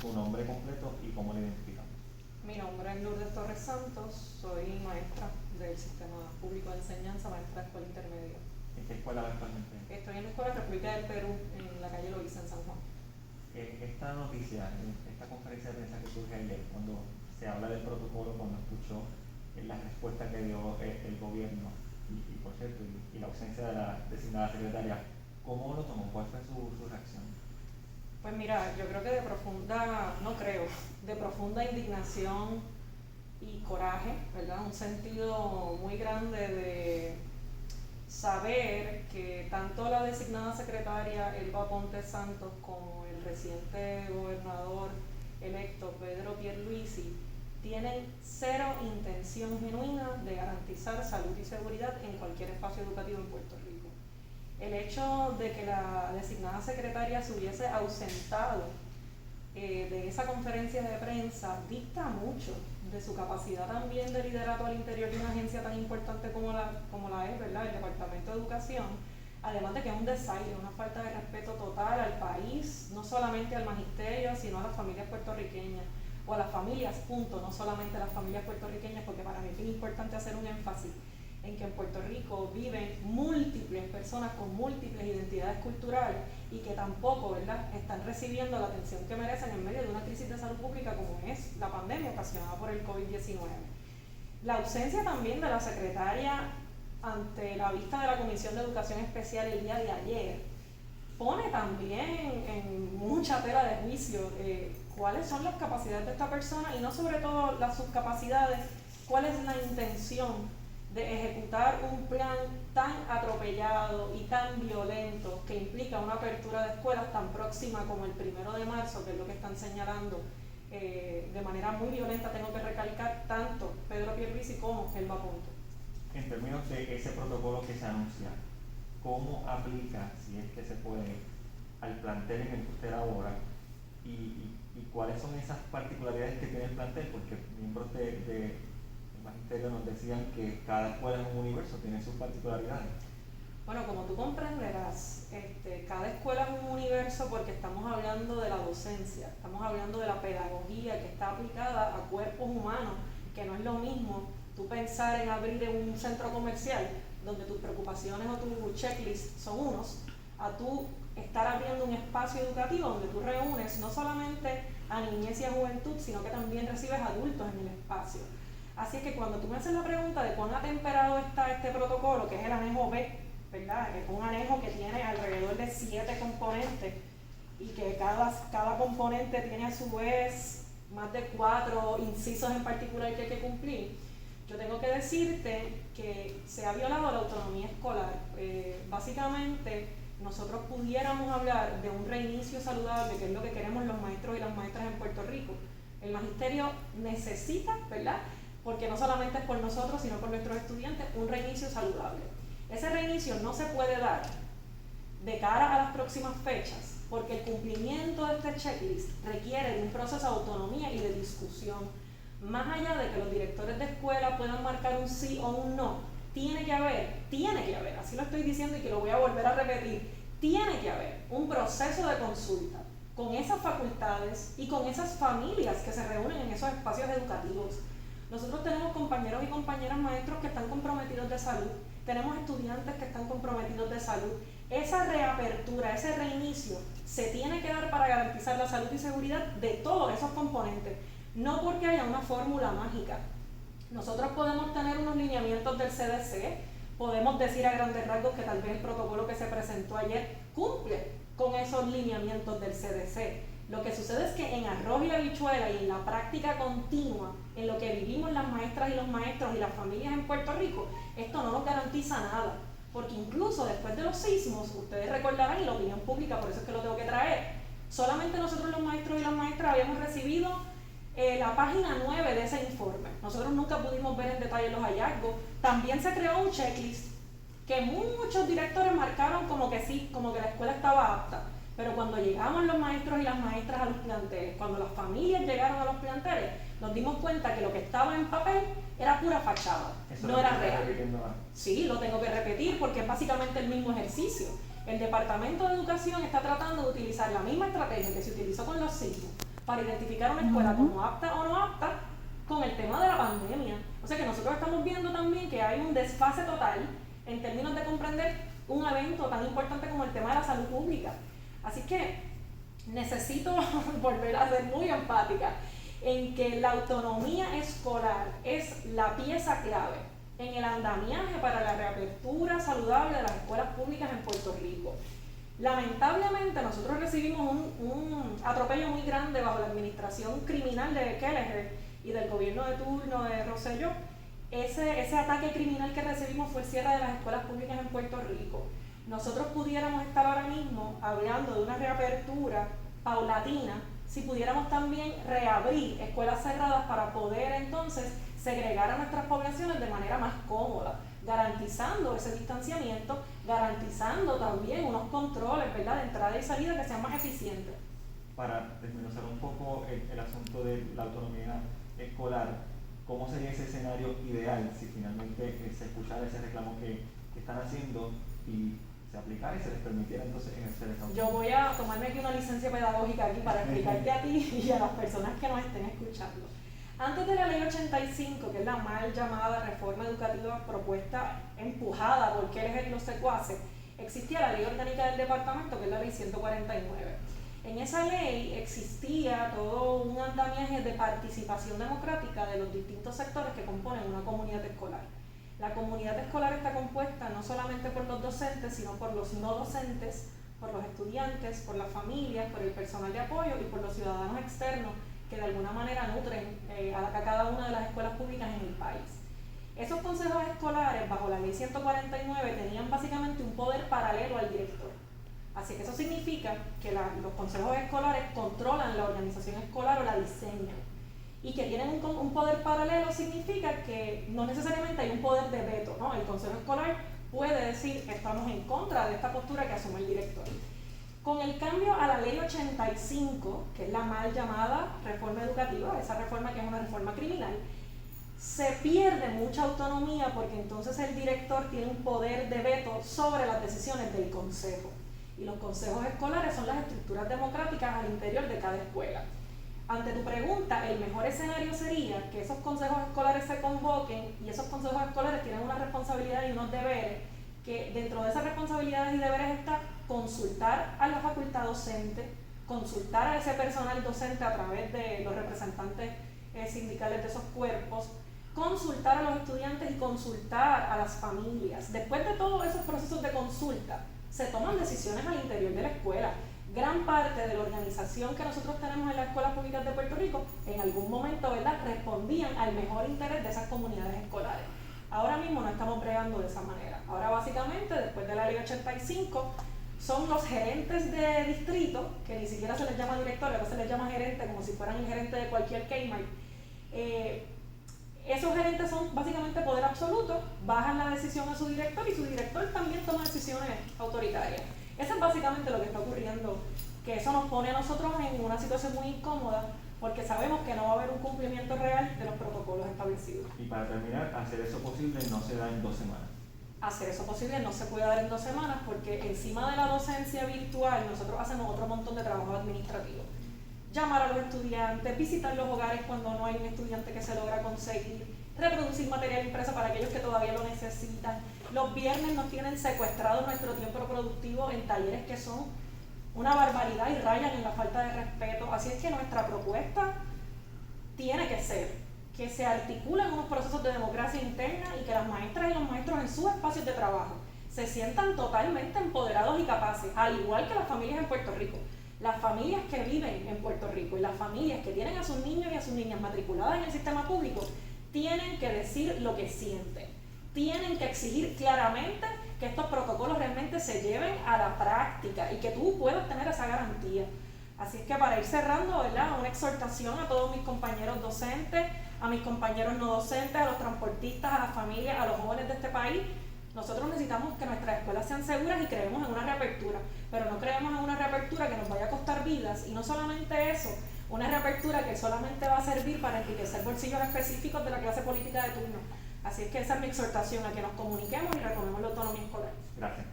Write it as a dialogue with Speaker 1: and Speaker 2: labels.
Speaker 1: su nombre completo y cómo le identificamos.
Speaker 2: Mi nombre es Lourdes Torres Santos, soy maestra del Sistema Público de Enseñanza, maestra de escuela intermedia.
Speaker 1: ¿En qué escuela va actualmente?
Speaker 2: Estoy en la Escuela República del Perú, en la calle Loíza, en San Juan.
Speaker 1: Esta noticia, esta conferencia de prensa que surge ayer, cuando se habla del protocolo, cuando escuchó la respuesta que dio el gobierno y por cierto, y la ausencia de la designada secretaria, ¿cómo lo tomó? ¿Cuál fue su reacción?
Speaker 2: Pues mira, yo creo que de profunda indignación y coraje, ¿verdad? Un sentido muy grande de saber que tanto la designada secretaria Elba Ponte Santos como el reciente gobernador electo Pedro Pierluisi tienen cero intención genuina de garantizar salud y seguridad en cualquier espacio educativo en Puerto Rico. El hecho de que la designada secretaria se hubiese ausentado de esa conferencia de prensa dicta mucho de su capacidad también de liderato al interior de una agencia tan importante como la es, ¿verdad?, el Departamento de Educación, además de que es un desaire, una falta de respeto total al país, no solamente al magisterio, sino a las familias puertorriqueñas, o a las familias, punto, no solamente a las familias puertorriqueñas, porque para mí es bien importante hacer un énfasis en que en Puerto Rico viven múltiples personas con múltiples identidades culturales y que tampoco, ¿verdad?, están recibiendo la atención que merecen en medio de una crisis de salud pública como es la pandemia ocasionada por el COVID-19. La ausencia también de la secretaria ante la vista de la Comisión de Educación Especial el día de ayer pone también en mucha tela de juicio cuáles son las capacidades de esta persona y no sobre todo sus capacidades, cuál es la intención de ejecutar un plan tan atropellado y tan violento que implica una apertura de escuelas tan próxima como el 1 de marzo, que es lo que están señalando de manera muy violenta, tengo que recalcar, tanto Pedro Pierluisi como Elba Ponte.
Speaker 1: En términos de ese protocolo que se anuncia, ¿cómo aplica, si es que se puede, al plantel en el que usted labora? ¿Y cuáles son esas particularidades que tiene el plantel? Porque miembros del magisterio nos decían que cada escuela es un universo, tiene sus particularidades.
Speaker 2: Bueno, como tú comprenderás, cada escuela es un universo porque estamos hablando de la docencia, estamos hablando de la pedagogía que está aplicada a cuerpos humanos, que no es lo mismo tú pensar en abrir un centro comercial donde tus preocupaciones o tus checklists son unos, a tú estar abriendo un espacio educativo donde tú reúnes no solamente a niñez y a juventud, sino que también recibes adultos en el espacio. Así que cuando tú me haces la pregunta de cuán atemperado está este protocolo, que es el anejo B, ¿verdad?, es un anejo que tiene alrededor de 7 componentes y que cada componente tiene a su vez más de 4 incisos en particular que hay que cumplir, yo tengo que decirte que se ha violado la autonomía escolar. Básicamente, nosotros pudiéramos hablar de un reinicio saludable, que es lo que queremos los maestros y las maestras en Puerto Rico. El magisterio necesita, ¿verdad?, porque no solamente es por nosotros, sino por nuestros estudiantes, un reinicio saludable. Ese reinicio no se puede dar de cara a las próximas fechas, porque el cumplimiento de este checklist requiere de un proceso de autonomía y de discusión. Más allá de que los directores de escuela puedan marcar un sí o un no, tiene que haber, así lo estoy diciendo y que lo voy a volver a repetir, tiene que haber un proceso de consulta con esas facultades y con esas familias que se reúnen en esos espacios educativos. Nosotros tenemos compañeros y compañeras maestros que están comprometidos de salud, tenemos estudiantes que están comprometidos de salud. Esa reapertura, ese reinicio, se tiene que dar para garantizar la salud y seguridad de todos esos componentes, no porque haya una fórmula mágica. Nosotros podemos tener unos lineamientos del CDC, podemos decir a grandes rasgos que tal vez el protocolo que se presentó ayer cumple con esos lineamientos del CDC. Lo que sucede es que en arroz y habichuela y en la práctica continua, en lo que vivimos las maestras y los maestros y las familias en Puerto Rico, esto no nos garantiza nada. Porque incluso después de los sismos, ustedes recordarán, y la opinión pública, por eso es que lo tengo que traer, solamente nosotros los maestros y las maestras habíamos recibido la página 9 de ese informe. Nosotros nunca pudimos ver en detalle los hallazgos. También se creó un checklist que muchos directores marcaron como que sí, como que la escuela estaba apta. Pero cuando llegamos los maestros y las maestras a los planteles, cuando las familias llegaron a los planteles, nos dimos cuenta que lo que estaba en papel era pura fachada, no era real. Sí, lo tengo que repetir porque es básicamente el mismo ejercicio. El Departamento de Educación está tratando de utilizar la misma estrategia que se utilizó con los sismos para identificar una escuela como apta o no apta con el tema de la pandemia. O sea que nosotros estamos viendo también que hay un desfase total en términos de comprender un evento tan importante como el tema de la salud pública. Así que necesito volver a ser muy empática en que la autonomía escolar es la pieza clave en el andamiaje para la reapertura saludable de las escuelas públicas en Puerto Rico. Lamentablemente nosotros recibimos un atropello muy grande bajo la administración criminal de Kelleher y del gobierno de turno de Rosselló. Ese ataque criminal que recibimos fue el cierre de las escuelas públicas en Puerto Rico. Nosotros pudiéramos estar ahora mismo hablando de una reapertura paulatina si pudiéramos también reabrir escuelas cerradas para poder entonces segregar a nuestras poblaciones de manera más cómoda, garantizando ese distanciamiento, garantizando también unos controles, ¿verdad?, de entrada y salida que sean más eficientes.
Speaker 1: Para desmenuzar un poco el asunto de la autonomía escolar, ¿cómo sería ese escenario ideal si finalmente se escuchara ese reclamo que están haciendo y se aplicara y se les permitiera entonces ejercer esa autonomía?
Speaker 2: Yo voy a tomarme aquí una licencia pedagógica aquí para explicarte a ti y a las personas que nos estén escuchando. Antes de la ley 85, que es la mal llamada reforma educativa propuesta, empujada por Kelleher y los secuaces, existía la ley orgánica del departamento, que es la ley 149. En esa ley existía todo un andamiaje de participación democrática de los distintos sectores que componen una comunidad escolar. La comunidad escolar está compuesta no solamente por los docentes, sino por los no docentes, por los estudiantes, por las familias, por el personal de apoyo y por los ciudadanos externos que de alguna manera nutren a cada una de las escuelas públicas en el país. Esos consejos escolares, bajo la ley 149, tenían básicamente un poder paralelo al director. Así que eso significa que los consejos escolares controlan la organización escolar o la diseñan. Y que tienen un poder paralelo significa que no necesariamente hay un poder de veto, ¿no? El consejo escolar puede decir que estamos en contra de esta postura que asume el director. Con el cambio a la ley 85, que es la mal llamada reforma educativa, esa reforma que es una reforma criminal, se pierde mucha autonomía porque entonces el director tiene un poder de veto sobre las decisiones del consejo. Y los consejos escolares son las estructuras democráticas al interior de cada escuela. Ante tu pregunta, el mejor escenario sería que esos consejos escolares se convoquen y esos consejos escolares tienen una responsabilidad y unos deberes, que dentro de esas responsabilidades y deberes está consultar a la facultad docente, consultar a ese personal docente a través de los representantes sindicales de esos cuerpos, consultar a los estudiantes y consultar a las familias. Después de todos esos procesos de consulta, se toman decisiones al interior de la escuela. Gran parte de la organización que nosotros tenemos en las escuelas públicas de Puerto Rico, en algún momento, ¿verdad?, respondían al mejor interés de esas comunidades escolares. Ahora mismo no estamos bregando de esa manera. Ahora básicamente, después de la ley 85, son los gerentes de distrito, que ni siquiera se les llama director, ahora se les llama gerente, como si fueran el gerente de cualquier Kmart. Esos gerentes son básicamente poder absoluto, bajan la decisión a su director y su director también toma decisiones autoritarias. Eso es básicamente lo que está ocurriendo, que eso nos pone a nosotros en una situación muy incómoda porque sabemos que no va a haber un cumplimiento real de los protocolos establecidos.
Speaker 1: Y para terminar, hacer eso posible no se da en 2 semanas.
Speaker 2: Hacer eso posible no se puede dar en 2 semanas porque encima de la docencia virtual nosotros hacemos otro montón de trabajo administrativo. Llamar a los estudiantes, visitar los hogares cuando no hay un estudiante que se logra conseguir, reproducir material impreso para aquellos que todavía lo necesitan. Los viernes nos tienen secuestrado nuestro tiempo productivo en talleres que son una barbaridad y rayan en la falta de respeto. Así es que nuestra propuesta tiene que ser que se articulen unos procesos de democracia interna y que las maestras y los maestros en sus espacios de trabajo se sientan totalmente empoderados y capaces, al igual que las familias en Puerto Rico. Las familias que viven en Puerto Rico y las familias que tienen a sus niños y a sus niñas matriculadas en el sistema público tienen que decir lo que sienten. Tienen que exigir claramente que estos protocolos realmente se lleven a la práctica y que tú puedas tener esa garantía. Así es que para ir cerrando, ¿verdad?, una exhortación a todos mis compañeros docentes, a mis compañeros no docentes, a los transportistas, a las familias, a los jóvenes de este país. Nosotros necesitamos que nuestras escuelas sean seguras y creemos en una reapertura, pero no creemos en una reapertura que nos vaya a costar vidas y no solamente eso, una reapertura que solamente va a servir para enriquecer bolsillos específicos de la clase política de turno. Así es que esa es mi exhortación, a que nos comuniquemos y retomemos la autonomía escolar.
Speaker 1: Gracias.